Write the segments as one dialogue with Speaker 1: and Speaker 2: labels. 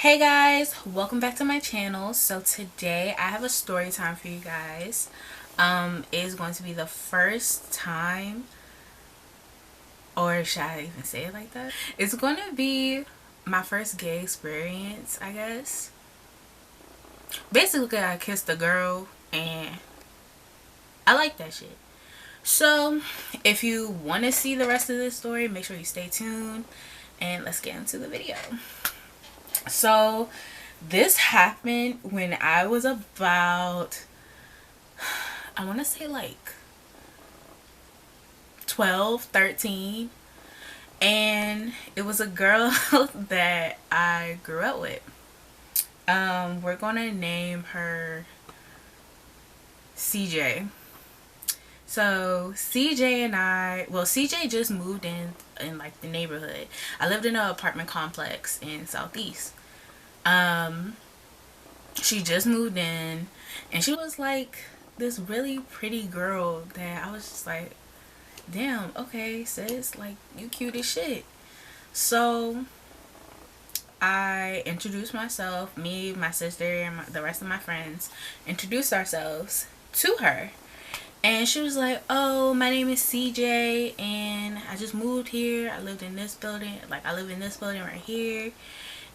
Speaker 1: Hey guys, welcome back to my channel. So today I have a story time for you guys. It is going to be the first time, or should I even say it like that? It's going to be my first gay experience, I guess. Basically, I kissed a girl and I like that shit. So if you want to see the rest of this story, make sure you stay tuned and let's get into the video. So this happened when I was about, I want to say like 12, 13, and it was a girl that I grew up with. We're gonna name her CJ. So CJ and I, well, CJ just moved in like the neighborhood. I lived in an apartment complex in Southeast. Um, she just moved in, and she was like this really pretty girl that I was just like, damn, okay, sis, like you cute as shit. So I introduced myself, me, my sister, and the rest of my friends introduced ourselves to her. And she was like, oh, my name is CJ, and I just moved here. I lived in this building. Like, I live in this building right here.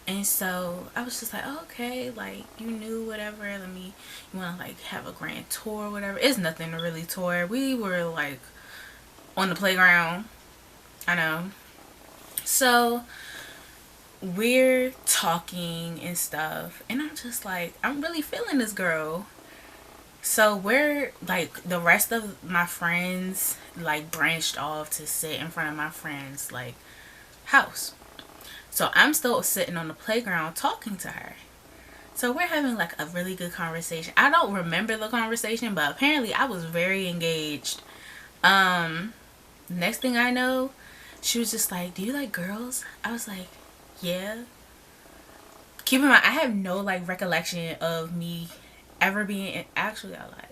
Speaker 1: And so I was just like, oh, okay, like, you knew whatever. You want to, like, have a grand tour or whatever. It's nothing to really tour. We were, like, on the playground. I know. So we're talking and stuff. And I'm just like, I'm really feeling this girl. So we're like, the rest of my friends like branched off to sit in front of my friend's like house. So I'm still sitting on the playground talking to her. So we're having like a really good conversation. I don't remember the conversation, but apparently I was very engaged. Next thing I know, she was just like, do you like girls? I was like, yeah. Keep in mind, I have no like recollection of me ever being actually, I lied.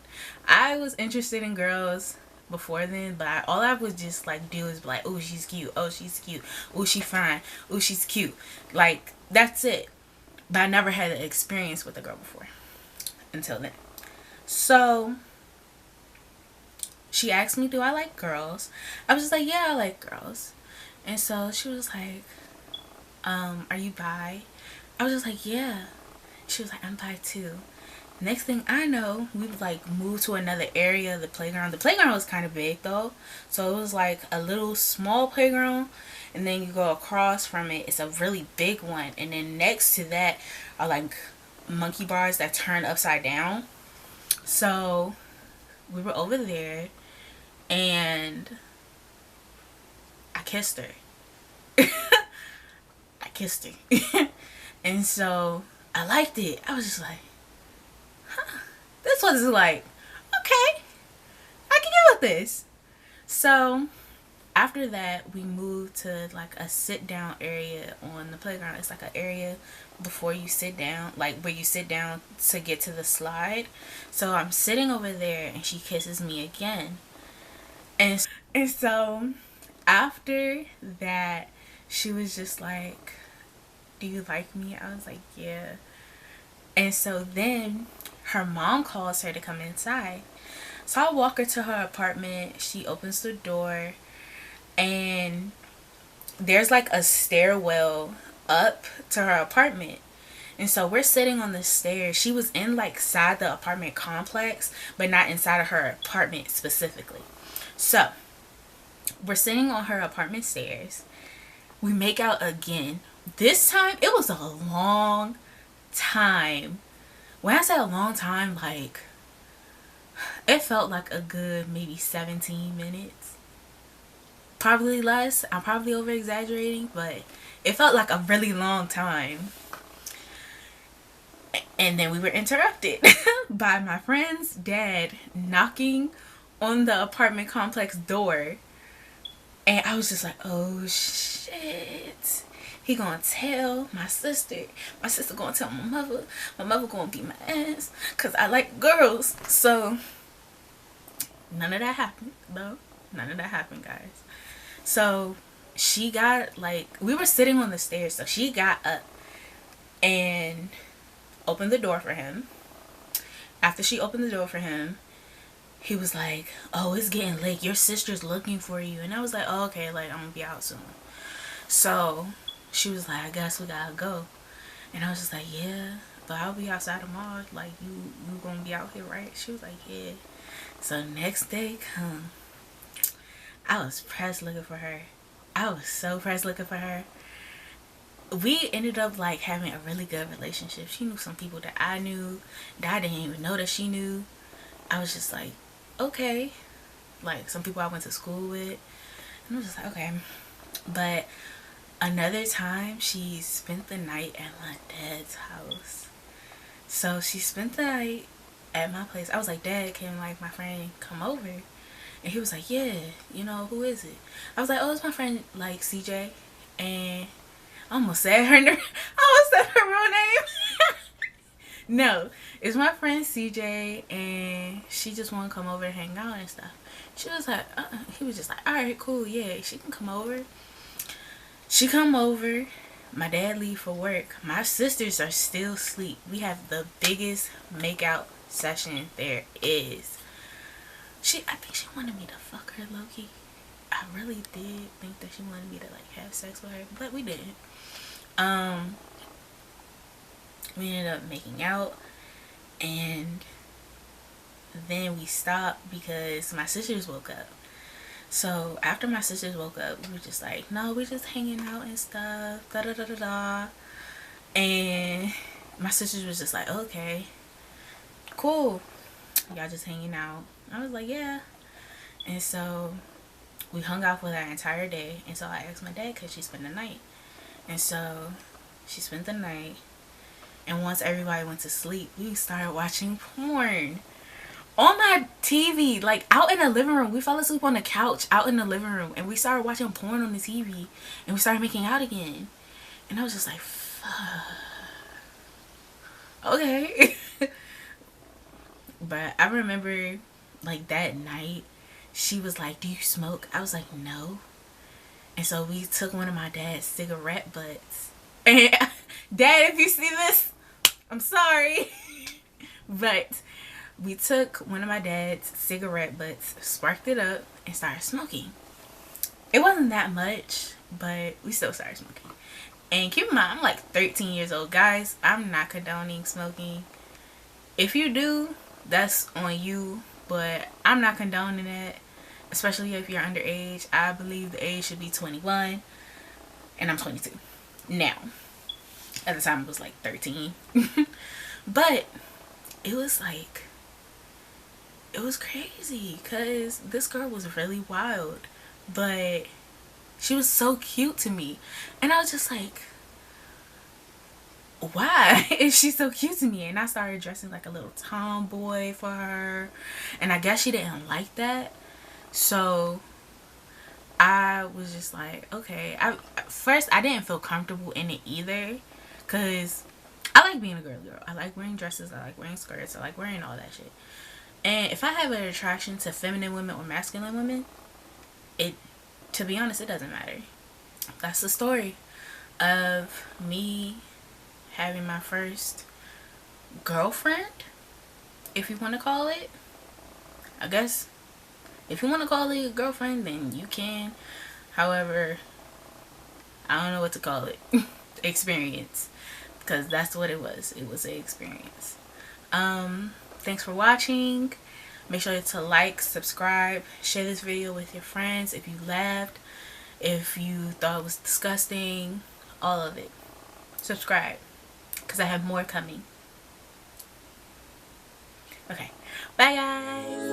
Speaker 1: I was interested in girls before then, but all I would just like do is be like, oh, she's cute, oh, she's cute, oh, she's fine, oh, she's cute. Like, that's it. But I never had an experience with a girl before until then. So she asked me, do I like girls? I was just like, yeah, I like girls. And so she was like, are you bi? I was just like, yeah. She was like, I'm bi too. Next thing I know, we would like move to another area of the playground. The playground was kind of big though, so it was like a little small playground, and then you go across from it, it's a really big one, and then next to that are like monkey bars that turn upside down. So we were over there, and I kissed her. I kissed her. And so I liked it. I was just like, this was like, okay, I can get with this. So after that, we moved to like a sit down area on the playground. It's like an area before you sit down, like where you sit down to get to the slide. So I'm sitting over there, and she kisses me again. And so after that, she was just like, do you like me? I was like, yeah. And so then her mom calls her to come inside. So I walk her to her apartment. She opens the door, and there's like a stairwell up to her apartment. And so we're sitting on the stairs. She was in like inside the apartment complex, but not inside of her apartment specifically. So we're sitting on her apartment stairs. We make out again. This time it was a long time. When I say a long time, like it felt like a good maybe 17 minutes. Probably less. I'm probably over exaggerating, but it felt like a really long time. And then we were interrupted by my friend's dad knocking on the apartment complex door. And I was just like, oh shit. He gonna tell my sister. My sister gonna tell my mother. My mother gonna beat my ass because I like girls. So none of that happened though. None of that happened, guys. So she got like, we were sitting on the stairs, so she got up and opened the door for him. After she opened the door for him, he was like, "Oh, it's getting late. Your sister's looking for you." And I was like, "Oh, okay, like I'm gonna be out soon." So she was like, "I guess we gotta go." And I was just like, "Yeah, but I'll be outside tomorrow. Like you gonna be out here, right?" She was like, "Yeah." So next day come, I was pressed looking for her. I was so pressed looking for her. We ended up like having a really good relationship. She knew some people that I knew that I didn't even know that she knew. I was just like, okay. Like some people I went to school with. And I was just like, okay. But another time she spent the night at my dad's house. So she spent the night at my place. I was like, "Dad, can like my friend come over?" And he was like, "Yeah, you know, who is it?" I was like, "Oh, it's my friend like CJ." And I almost said her name. I almost said her real name. No, it's my friend CJ, and she just want to come over and hang out and stuff. She was like, he was just like, "All right, cool, yeah, she can come over." She come over. My dad leave for work. My sisters are still asleep. We have the biggest makeout session there is. I think she wanted me to fuck her, low-key. I really did think that she wanted me to like have sex with her, but we didn't. Um, we ended up making out, and then we stopped because my sisters woke up. So after my sisters woke up, we were just like, "No, we're just hanging out and stuff, da da da da da." And my sisters was just like, "Okay, cool, y'all just hanging out." I was like, "Yeah." And so we hung out for that entire day. And so I asked my dad, could she spend the night? And so she spent the night. And once everybody went to sleep, we started watching porn on my TV, like out in the living room. We fell asleep on the couch out in the living room, and we started watching porn on the TV, and we started making out again. And I was just like, fuck. Okay. But I remember like that night, she was like, "Do you smoke?" I was like, "No." And so we took one of my dad's cigarette butts. And Dad, if you see this, I'm sorry. But we took one of my dad's cigarette butts, sparked it up, and started smoking. It wasn't that much, but we still started smoking. And keep in mind, I'm like 13 years old. Guys, I'm not condoning smoking. If you do, that's on you. But I'm not condoning it, especially if you're underage. I believe the age should be 21. And I'm 22. Now, at the time, it was like 13. But it was like, it was crazy because this girl was really wild. But she was so cute to me. And I was just like, why is she so cute to me? And I started dressing like a little tomboy for her. And I guess she didn't like that. So I was just like, okay. First, I didn't feel comfortable in it either. Because I like being a girl. I like wearing dresses. I like wearing skirts. I like wearing all that shit. And if I have an attraction to feminine women or masculine women, to be honest, it doesn't matter. That's the story of me having my first girlfriend, if you want to call it. I guess if you want to call it a girlfriend, then you can. However, I don't know what to call it. Experience, because that's what it was. It was an experience. Thanks for watching. Make sure to like, subscribe, share this video with your friends if you laughed, if you thought it was disgusting, all of it. Subscribe, because I have more coming. Okay, bye guys.